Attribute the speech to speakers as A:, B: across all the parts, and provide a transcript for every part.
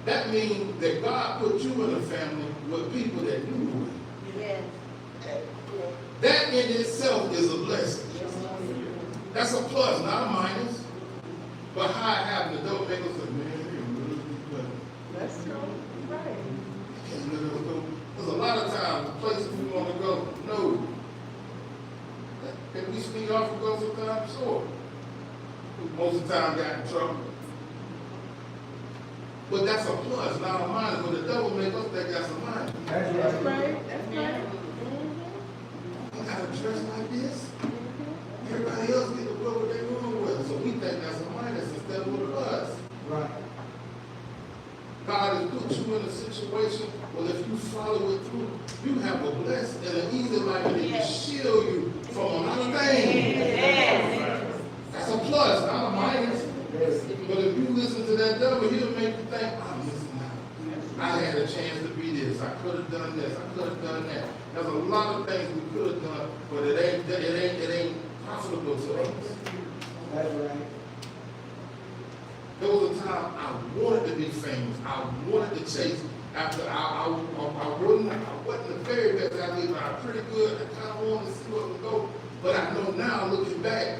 A: that means that God put you in a family with people that knew you.
B: Yes.
A: That in itself is a blessing. That's a plus, not a minus. But how it happened, the devil make us say, man, you really good.
B: Let's go. Right.
A: Because a lot of times, the places we want to go, no. Can we sneak off and go sometimes? Sure. Most of the time got in trouble. But that's a plus, not a minus. But the devil make us think that's a minus.
B: That's right. That's right.
A: You gotta dress like this. Everybody else get to go what they're going with. So we think that's a minus instead of a plus.
C: Right.
A: God has put you in a situation where if you follow it through, you have a blessed and an easy life and it can shield you from a lot of things. That's a plus, not a minus. But if you listen to that devil, he'll make you think, I'm missing out. I had a chance to be this. I could have done this. I could have done that. There's a lot of things we could have done, but it ain't profitable to us.
C: That's right.
A: There was a time I wanted to be famous. I wanted to chase after I wasn't the very best athlete, but I was pretty good. I kind of wanted to see what would go. But I know now, looking back,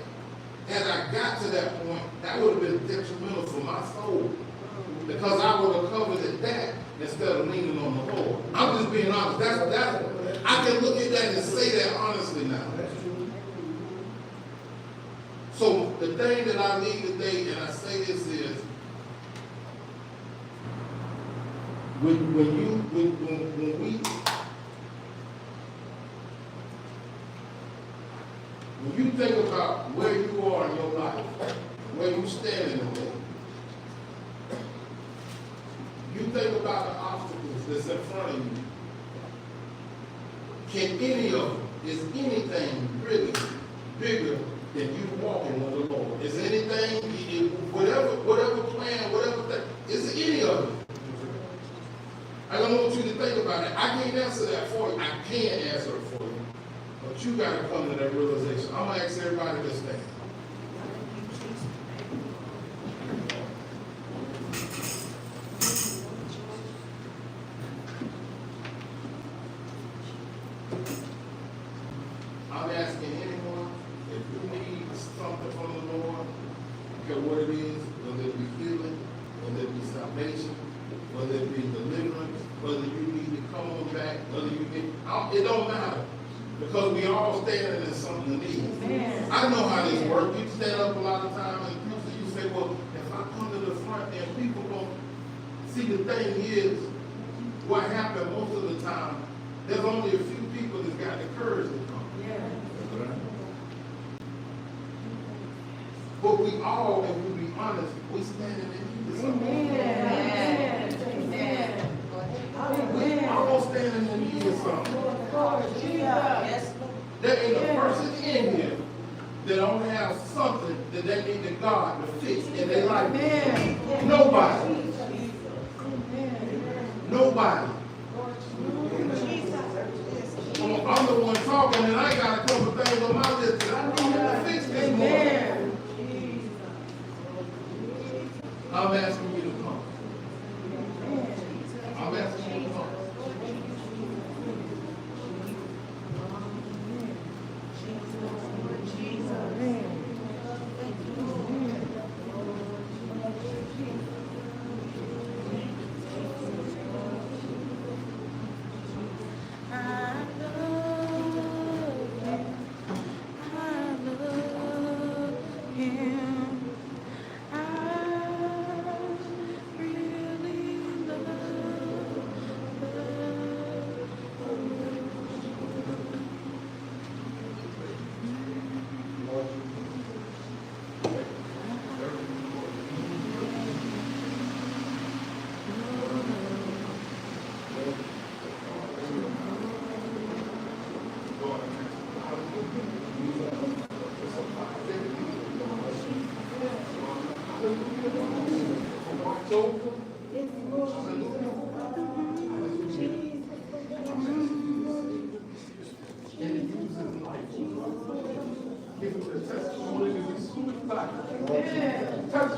A: as I got to that point, that would have been detrimental for my soul. Because I would have covered at that instead of leaning on the Lord. I'm just being honest. That's I can look at that and say that honestly now. So the thing that I leave today, and I say this is, when you think about where you are in your life, where you stand in the way, you think about the obstacles that's in front of you. Can any of them, is anything really bigger than you walking with the Lord? Is anything, whatever plan, whatever thing, is there any of it? I don't want you to think about it. I can't answer that for you. I can answer it for you. But you got to come to that realization. I'm going to ask everybody to stand. I'm asking anyone, if you need something from the Lord, care what it is, whether it be healing, whether it be salvation, whether it be deliverance, whether you need to come on back, whether you get, it don't matter. Because we all standing in something to need. I know how this works. You stand up a lot of times and you say, well, if I come to the front, then people won't see. The thing is, what happened most of the time, there's only a few people that's got the courage to come. But we all, if we be honest, we standing in need of something. We all standing in need of something. There ain't a person in here that don't have something that they need to God to fix in their life. Nobody. Nobody. I'm the one talking, and I got a couple things on my list that I need to fix this morning. I'm asking you to come. I'm asking you to come. Touch